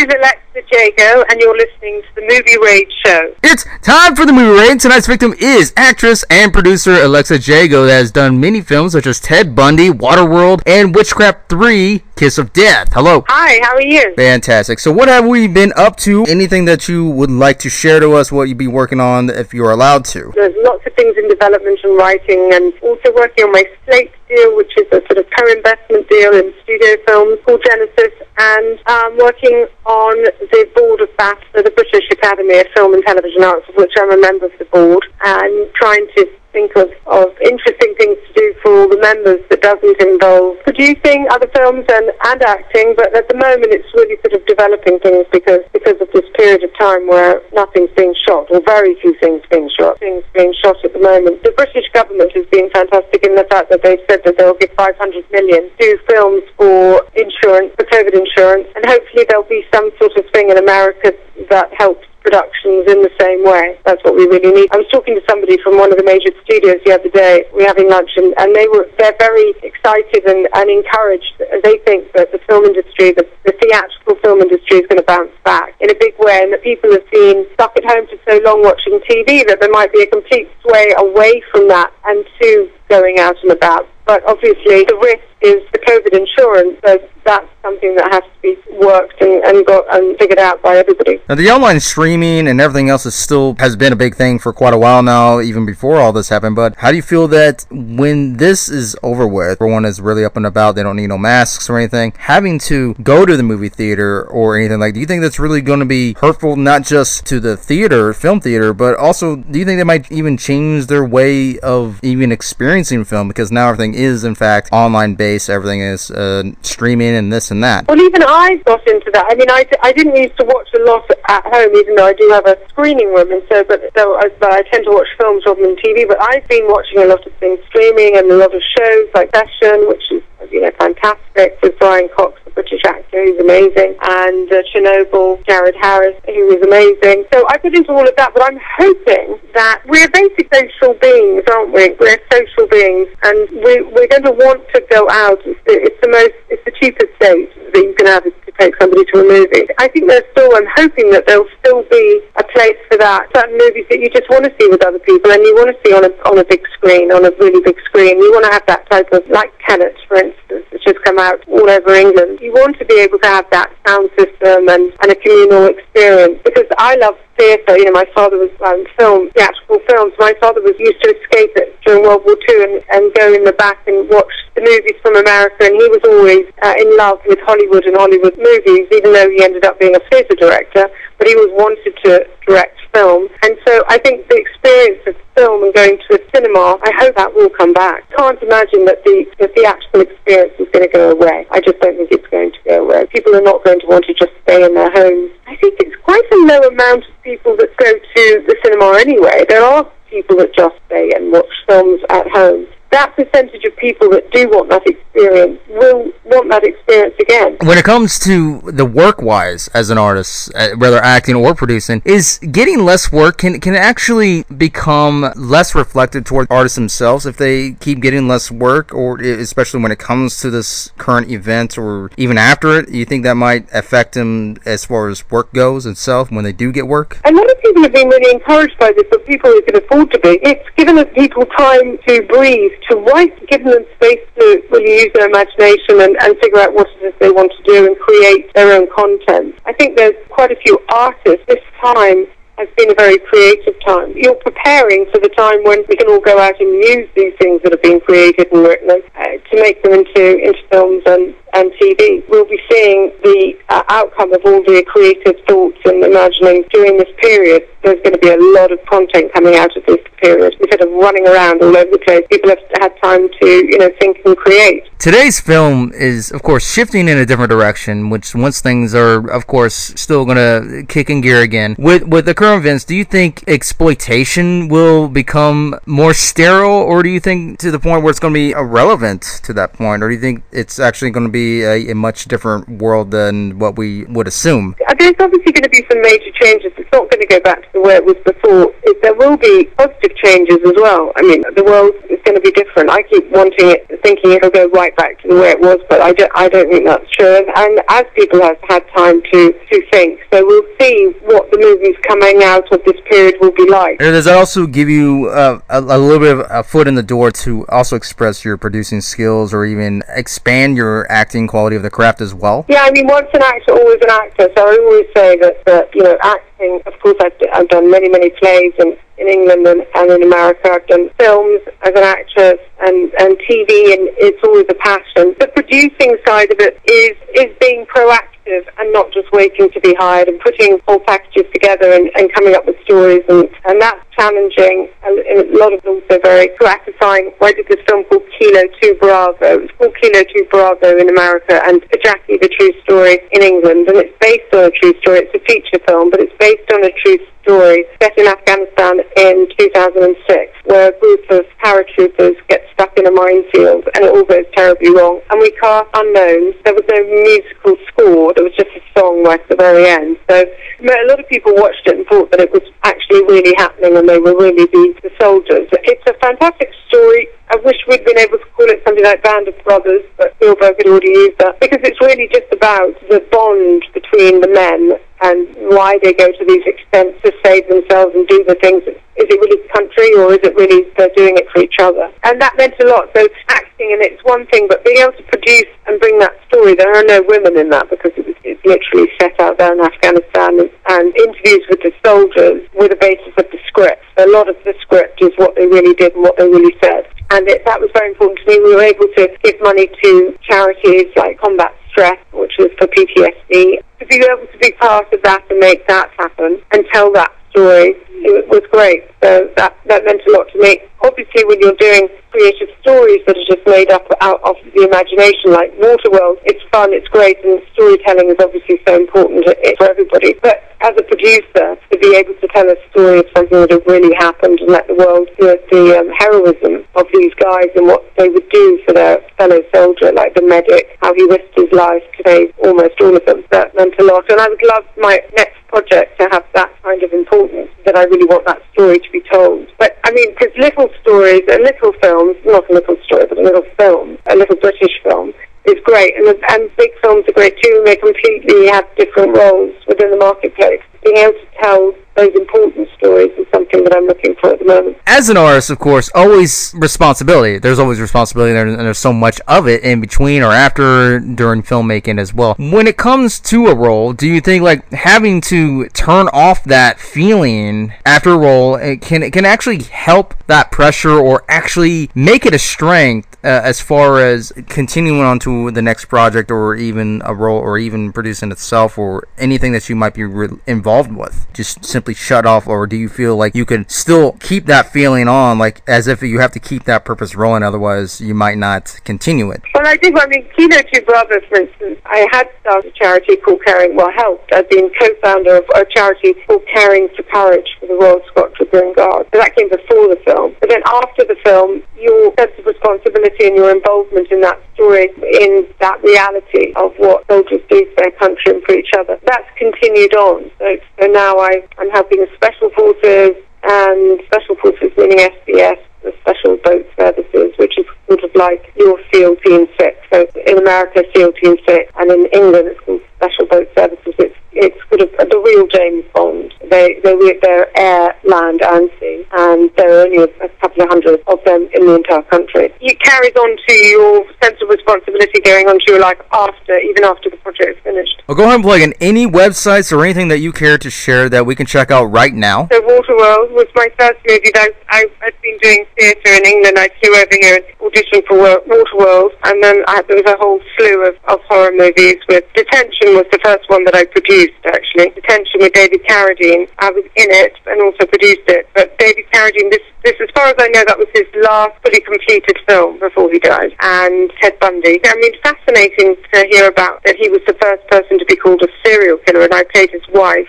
is Alexa Jago, and you're listening to the Movie Raid Show. It's time for the Movie Raid. Tonight's victim is actress and producer Alexa Jago, that has done many films such as Ted Bundy, Waterworld, and Witchcraft 3, Kiss of Death. Hello. Hi, how are you? Fantastic. So what have we been up to? Anything that you would like to share to us, what you'd be working on if you're allowed to? There's lots of things in development and writing, and also working on my Slate deal, which is a sort of co-investment deal in studio films called Genesis, and working on the board of BAFTA, the British Academy of Film and Television Arts, of which I'm a member of the board, and trying to think of interesting things to do for all the members that doesn't involve producing other films and acting, but at the moment it's really sort of developing things because of this period of time where nothing's being shot, or very few things being shot. Things being shot at the moment. The British government has been fantastic in the fact that they've said that they'll give 500 million to films for insurance, for COVID insurance, and hopefully there'll be some sort of thing in America that helps productions in the same way. That's what we really need. I was talking to somebody from one of the major studios the other day. We were having lunch, and they're very excited and encouraged. They think that the film industry, the theatrical film industry, is going to bounce back in a big way, and that people have been stuck at home for so long watching TV that there might be a complete sway away from that and to going out and about. But obviously the risk is the COVID insurance, so that's something that has to be worked and figured out by everybody. Now, the online streaming and everything else has been a big thing for quite a while now, even before all this happened. But how do you feel that when this is over with, everyone is really up and about, they don't need no masks or anything, having to go to the movie theater or anything like, do you think that's really going to be hurtful, not just to the film theater, but also, do you think they might even change their way of even experiencing film, because now everything is in fact online based, everything is streaming and this and that? Well, even I got into that. I mean, I didn't used to watch a lot at home, even though I do have a screening room, and but I tend to watch films rather than TV. But I've been watching a lot of things streaming, and a lot of shows like Detention, which is fantastic, with Brian Cox, the British actor, who's amazing, and Chernobyl, Jared Harris, who is amazing. So I got into all of that, but I'm hoping that we're basic social beings, aren't we? We're social beings, and we're going to want to go out. It's the cheapest date that you can have is to take somebody to a movie. I think I'm hoping that there'll still be a place for that. Certain movies that you just want to see with other people, and you want to see on a big screen, on a really big screen. You want to have that type of, like Tenet, for instance, which has come out all over England. You want to be able to have that sound system and a communal experience, because I love theatre. My father was theatrical films. My father was used to escape it during World War II and go in the back and watch the movies from America, and he was always in love with Hollywood and Hollywood movies, even though he ended up being a theatre director, but he was wanted to direct film. And so I think the experience of film and going to a cinema, I hope that will come back. I can't imagine that the theatrical experience is going to go away. I just don't think it's going to go away. People are not going to want to just stay in their homes. I think it's quite a low amount of people that go to the cinema anyway. There are people that just stay and watch films at home. That percentage of people that do want that experience will want that experience again. When it comes to the work-wise as an artist, whether acting or producing, is getting less work, can it actually become less reflected toward artists themselves if they keep getting less work, or especially when it comes to this current event or even after it? You think that might affect them as far as work goes itself when they do get work? A lot of people have been really encouraged by this, but people who can afford to be. It's given people time to breathe, to write, given them space to really use their imagination and figure out what it is they want to do and create their own content. I think there's quite a few artists. This time has been a very creative time. You're preparing for the time when we can all go out and use these things that have been created and written to make them into films and TV. We'll be seeing the outcome of all the creative thoughts and imagining during this period. There's going to be a lot of content coming out of this period. Instead of running around all over the place, people have had time to, think and create. Today's film is, of course, shifting in a different direction, which once things are, of course, still going to kick in gear again. With the current term, Vince, do you think exploitation will become more sterile, or do you think to the point where it's going to be irrelevant to that point, or do you think it's actually going to be a much different world than what we would assume? There's obviously going to be some major changes. It's not going to go back to the way it was before. There will be positive changes as well. I mean, the world is going to be different. I keep wanting it, thinking it'll go right back to the way it was, but I don't think that's true. And as people have had time to think, so we'll see what the movies coming out of this period will be like. Does that also give you a little bit of a foot in the door to also express your producing skills, or even expand your acting quality of the craft as well? Yeah, I mean, once an actor, always an actor. So I always say that you know, acting, of course, I've done many plays in England and in America. I've done films as an actress and TV, and it's always a passion. The producing side of it is being proactive and not just waiting to be hired, and putting whole packages together and coming up with stories, and that's challenging, and a lot of it also very gratifying. I did this film called Kilo 2 Bravo. It's called Kilo 2 Bravo in America, and Jackie, the true story in England, and it's based on a true story. It's a feature film, but it's based on a true story set in Afghanistan in 2006, where a group of paratroopers get stuck in a minefield and it all goes terribly wrong. And we cast unknowns. There was no musical score. There was just a song right at the very end. So a lot of people watched it and thought that it was actually really happening and they were really the soldiers. It's a fantastic story. I wish we'd been able to call it something like Band of Brothers, but Spielberg had already used that, because it's really just about the bond between the men and why they go to these extents to save themselves and do the things. Is it really country, or is it really they're doing it for each other? And that meant a lot. So acting, and it's one thing, but being able to produce and bring that story, there are no women in that, because it's literally set out there in Afghanistan, and interviews with the soldiers were the basis of the script. A lot of the script is what they really did and what they really said. And that was very important to me. We were able to give money to charities like Combat Stress, which is for PTSD. To be able to be part of that and make that happen and tell that story, it was great. So that meant a lot to me. Obviously, when you're doing creative stories that are just made up out of the imagination, like Waterworld, it's fun, it's great, and storytelling is obviously so important for everybody. But as a producer, to be able to tell a story of something that had really happened and let the world hear the heroism of these guys and what they would do for their fellow soldier, like the medic, how he risked his life to save almost all of them, that meant a lot. And I would love my next project to have that kind of importance, that I really want that story to be told. But I mean, because little stories and little films, not a little story, but a little film, a little British film, is great, and big films are great too, and they completely have different roles within the marketplace. Being able to tell those important stories is something that I'm looking for at the moment. As an artist, of course, always responsibility. There's always responsibility there, and there's so much of it in between or after, during filmmaking as well. When it comes to a role, do you think like having to turn off that feeling after a role, it can actually help that pressure, or actually make it a strength as far as continuing on to the next project, or even a role, or even producing itself, or anything that you might be involved with? Just simply shut off, or do you feel like you can still keep that feeling on, like as if you have to keep that purpose rolling, otherwise you might not continue it? Well, I do. I mean, Kilo 2 Bravo, for instance, I had started a charity called Caring Well Helped. I've been co-founder of a charity called Caring for Courage for the Royal Scots Dragoon Guard. So that came before the film. But then after the film, your sense of responsibility and your involvement in that story, in that reality of what soldiers do for their country and for each other, that's continued on. So now I'm helping the Special Forces, and Special Forces meaning SBS, the Special Boat Services, which is sort of like your SEAL Team 6. So in America, SEAL Team 6, and in England it's called Special Boat Services. It's sort of the real James Bond. They're air, land and sea, and there are only a couple of hundred of them in the entire country. It carries on to your sense of responsibility going on to your life even after the project is finished. Well, go ahead and plug in any websites or anything that you care to share that we can check out right now. So Waterworld was my first movie. I'd been doing theatre in England. I flew over here and auditioned for Waterworld, and then there was a whole slew of horror movies. With Detention was the first one that I produced, actually. Detention with David Carradine. I was in it and also produced it. But David Carradine, this as far as I know, that was his last fully completed film before he died. And Ted Bundy. I mean, fascinating to hear about that he was the first person to be called a serial killer, and I played his wife,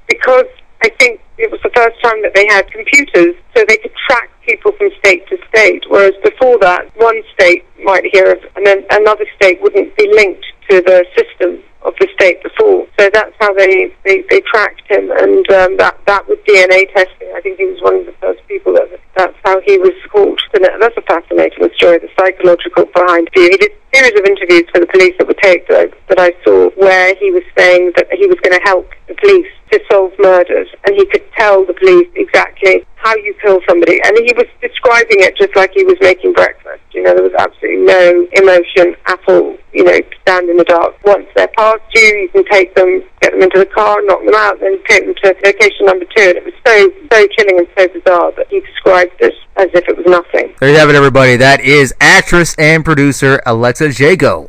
because I think it was the first time that they had computers, so they could track people from state to state, whereas before that, one state might hear of, and then another state wouldn't be linked to the system of the state before. So that's how they tracked him, and that with DNA testing, I think he was one of the first people that's how he was caught. And that's a fascinating story, the psychological behind it. He did a series of interviews for the police that were taped that I saw, where he was saying that he was going to help the police to solve murders, and he could tell the police exactly how you kill somebody, and he was describing it just like he was making breakfast. You know, there was absolutely no emotion at all. You know, stand in the dark. Once they're past you, you can take them, get them into the car, knock them out, then take them to location number 2. And it was so chilling and so bizarre that he described it as if it was nothing. There you have it, everybody. That is actress and producer Alexa Jago.